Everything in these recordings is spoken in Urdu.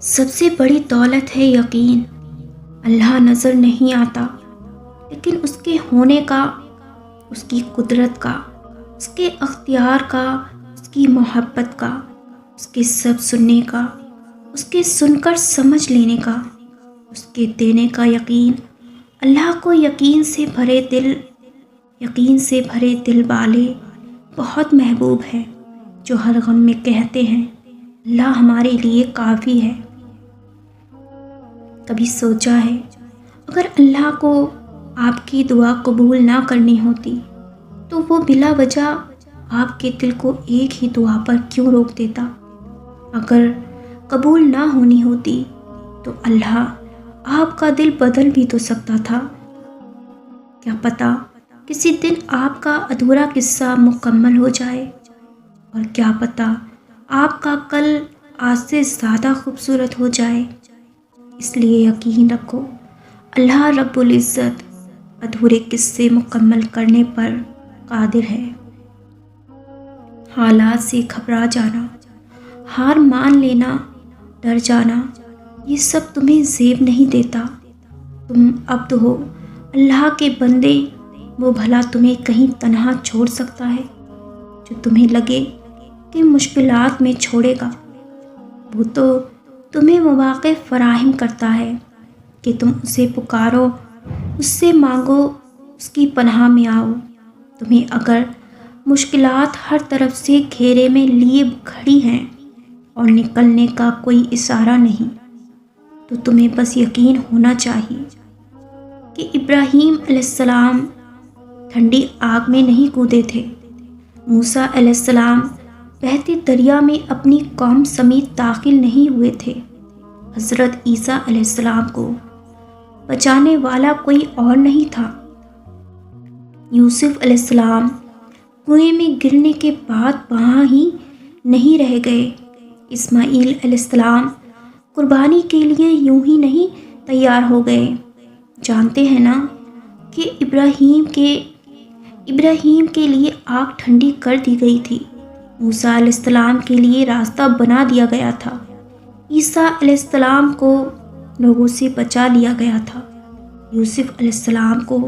سب سے بڑی دولت ہے یقین۔ اللہ نظر نہیں آتا، لیکن اس کے ہونے کا، اس کی قدرت کا، اس کے اختیار کا، اس کی محبت کا، اس کے سب سننے کا، اس کے سن کر سمجھ لینے کا، اس کے دینے کا یقین۔ اللہ کو یقین سے بھرے دل والے بہت محبوب ہیں، جو ہر غم میں کہتے ہیں اللہ ہمارے لیے کافی ہے۔ کبھی سوچا ہے اگر اللہ کو آپ کی دعا قبول نہ کرنی ہوتی تو وہ بلا وجہ آپ کے دل کو ایک ہی دعا پر کیوں روک دیتا؟ اگر قبول نہ ہونی ہوتی تو اللہ آپ کا دل بدل بھی تو سکتا تھا۔ کیا پتہ کسی دن آپ کا ادھورا قصہ مکمل ہو جائے، اور کیا پتہ آپ کا کل آج سے زیادہ خوبصورت ہو جائے۔ اس لیے یقین رکھو، اللہ رب العزت ادھورے قصے مکمل کرنے پر قادر ہے۔ حالات سے گھبرا جانا، ہار مان لینا، ڈر جانا، یہ سب تمہیں زیب نہیں دیتا۔ تم عبد ہو، اللہ کے بندے، وہ بھلا تمہیں کہیں تنہا چھوڑ سکتا ہے؟ جو تمہیں لگے کہ مشکلات میں چھوڑے گا، وہ تو تمہیں مواقع فراہم کرتا ہے کہ تم اسے پکارو، اس سے مانگو، اس کی پناہ میں آؤ۔ تمہیں اگر مشکلات ہر طرف سے گھیرے میں لیے کھڑی ہیں اور نکلنے کا کوئی اشارہ نہیں، تو تمہیں بس یقین ہونا چاہیے کہ ابراہیم علیہ السلام ٹھنڈی آگ میں نہیں کودے تھے، موسیٰ علیہ السلام بہتے دریا میں اپنی قوم سمیت داخل نہیں ہوئے تھے، حضرت عیسیٰ علیہ السلام کو بچانے والا کوئی اور نہیں تھا، یوسف علیہ السلام کنویں میں گرنے کے بعد وہاں ہی نہیں رہ گئے، اسماعیل علیہ السلام قربانی کے لیے یوں ہی نہیں تیار ہو گئے۔ جانتے ہیں نا کہ ابراہیم کے لیے آگ ٹھنڈی کر دی گئی تھی، موسیٰ علیہ السلام کے لیے راستہ بنا دیا گیا تھا، عیسیٰ علیہ السلام کو لوگوں سے بچا لیا گیا تھا، یوسف علیہ السلام کو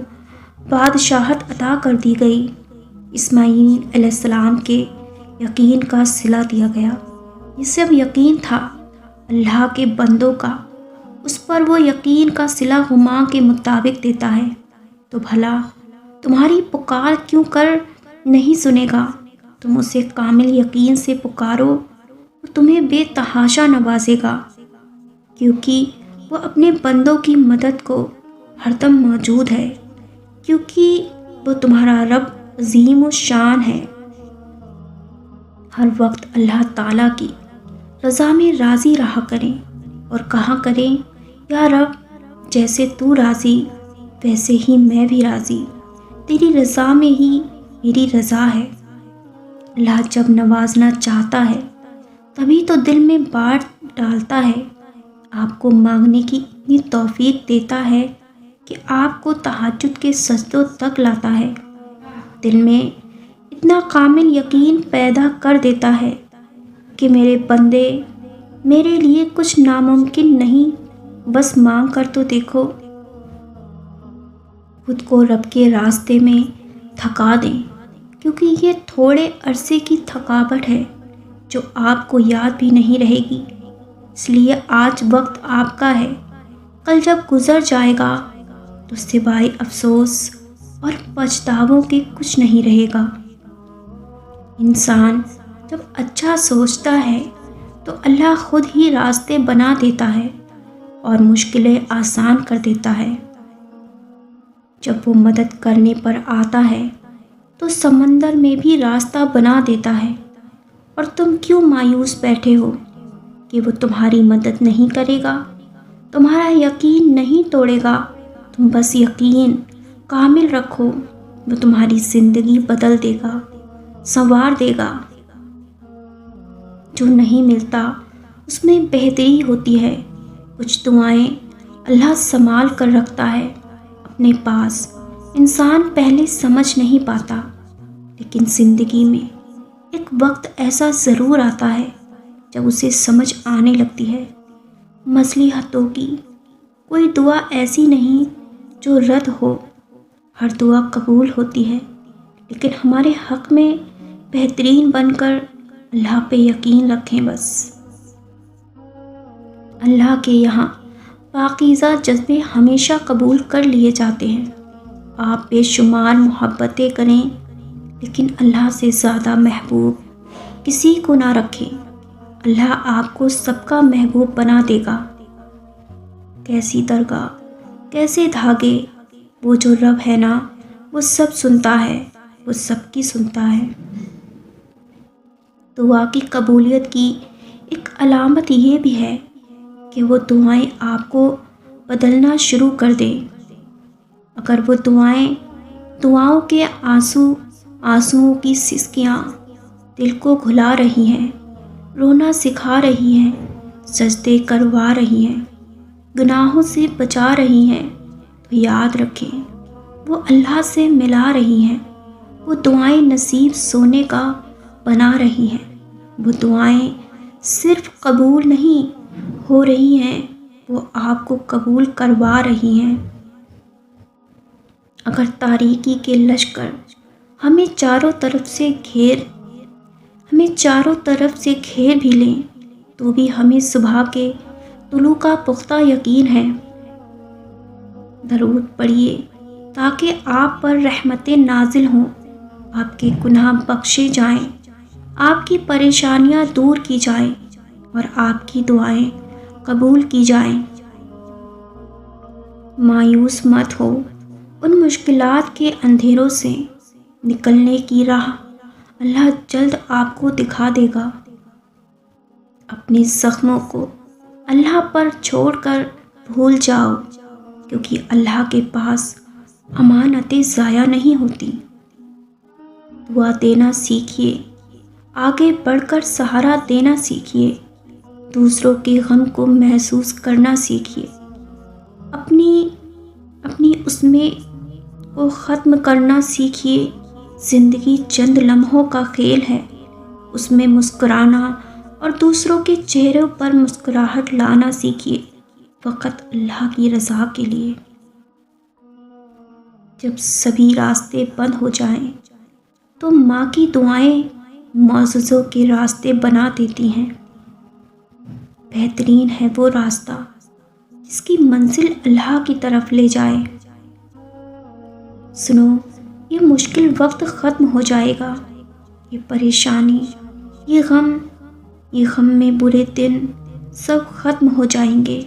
بادشاہت عطا کر دی گئی، اسماعیل علیہ السلام کے یقین کا صلہ دیا گیا۔ یہ سب یقین تھا اللہ کے بندوں کا، اس پر وہ یقین کا صلہ ہما کے مطابق دیتا ہے، تو بھلا تمہاری پکار کیوں کر نہیں سنے گا؟ تم اسے کامل یقین سے پکارو، وہ تمہیں بے تحاشا نوازے گا، کیونکہ وہ اپنے بندوں کی مدد کو ہر دم موجود ہے، کیونکہ وہ تمہارا رب عظیم و شان ہے۔ ہر وقت اللہ تعالیٰ کی رضا میں راضی رہا کریں اور کہا کریں یا رب، جیسے تو راضی ویسے ہی میں بھی راضی، تیری رضا میں ہی میری رضا ہے۔ اللہ جب نوازنا چاہتا ہے تبھی تو دل میں بات ڈالتا ہے، آپ کو مانگنے کی اتنی توفیق دیتا ہے کہ آپ کو تہجد کے سجدوں تک لاتا ہے، دل میں اتنا کامل یقین پیدا کر دیتا ہے کہ میرے بندے، میرے لیے کچھ ناممکن نہیں، بس مانگ کر تو دیکھو۔ خود کو رب کے راستے میں تھکا دیں، کیونکہ یہ تھوڑے عرصے کی تھکاوٹ ہے جو آپ کو یاد بھی نہیں رہے گی، اس لیے آج وقت آپ کا ہے، کل جب گزر جائے گا تو سوائے افسوس اور پچھتاووں کے کچھ نہیں رہے گا۔ انسان جب اچھا سوچتا ہے تو اللہ خود ہی راستے بنا دیتا ہے اور مشکلیں آسان کر دیتا ہے۔ جب وہ مدد کرنے پر آتا ہے تو سمندر میں بھی راستہ بنا دیتا ہے، اور تم کیوں مایوس بیٹھے ہو کہ وہ تمہاری مدد نہیں کرے گا، تمہارا یقین نہیں توڑے گا؟ تم بس یقین کامل رکھو، وہ تمہاری زندگی بدل دے گا، سنوار دے گا۔ جو نہیں ملتا اس میں بہتری ہوتی ہے، کچھ دعائیں اللہ سنبھال کر رکھتا ہے اپنے پاس، انسان پہلے سمجھ نہیں پاتا، لیکن زندگی میں ایک وقت ایسا ضرور آتا ہے جب اسے سمجھ آنے لگتی ہے مصلحتوں کی۔ کوئی دعا ایسی نہیں جو رد ہو، ہر دعا قبول ہوتی ہے، لیکن ہمارے حق میں بہترین بن کر اللہ پہ یقین رکھیں بس۔ اللہ کے یہاں پاکیزہ جذبے ہمیشہ قبول کر لیے جاتے ہیں۔ آپ بے شمار محبتیں کریں، لیکن اللہ سے زیادہ محبوب کسی کو نہ رکھیں۔ اللہ آپ کو سب کا محبوب بنا دے گا۔ کیسی درگاہ، کیسے دھاگے، وہ جو رب ہے نا، وہ سب سنتا ہے، وہ سب کی سنتا ہے۔ دعا کی قبولیت کی ایک علامت یہ بھی ہے کہ وہ دعائیں آپ کو بدلنا شروع کر دیں۔ اگر وہ دعاؤں کے آنسوؤں کی سسکیاں دل کو گھلا رہی ہیں، رونا سکھا رہی ہیں، سجدے کروا رہی ہیں، گناہوں سے بچا رہی ہیں، تو یاد رکھیں وہ اللہ سے ملا رہی ہیں۔ وہ دعائیں نصیب سونے کا بنا رہی ہیں۔ وہ دعائیں صرف قبول نہیں ہو رہی ہیں، وہ آپ کو قبول کروا رہی ہیں۔ اگر تاریکی کے لشکر ہمیں چاروں طرف سے گھیر بھی لیں، تو بھی ہمیں صبح کے طلوع کا پختہ یقین ہے۔ درود پڑھیے تاکہ آپ پر رحمتیں نازل ہوں، آپ کے گناہ بخشے جائیں، آپ کی پریشانیاں دور کی جائیں اور آپ کی دعائیں قبول کی جائیں۔ مایوس مت ہو، ان مشکلات کے اندھیروں سے نکلنے کی راہ اللہ جلد آپ کو دکھا دے گا۔ اپنے زخموں کو اللہ پر چھوڑ کر بھول جاؤ، کیونکہ اللہ کے پاس امانتیں ضائع نہیں ہوتی۔ دعا دینا سیکھیے، آگے بڑھ کر سہارا دینا سیکھیے، دوسروں کے غم کو محسوس کرنا سیکھیے، اپنی اس میں کو ختم کرنا سیکھیے۔ زندگی چند لمحوں کا کھیل ہے، اس میں مسکرانا اور دوسروں کے چہروں پر مسکراہٹ لانا سیکھیے، فقط اللہ کی رضا کے لیے۔ جب سبھی راستے بند ہو جائیں تو ماں کی دعائیں معجزوں کے راستے بنا دیتی ہیں۔ بہترین ہے وہ راستہ جس کی منزل اللہ کی طرف لے جائے۔ سنو، یہ مشکل وقت ختم ہو جائے گا، یہ پریشانی، یہ غم میں برے دن سب ختم ہو جائیں گے۔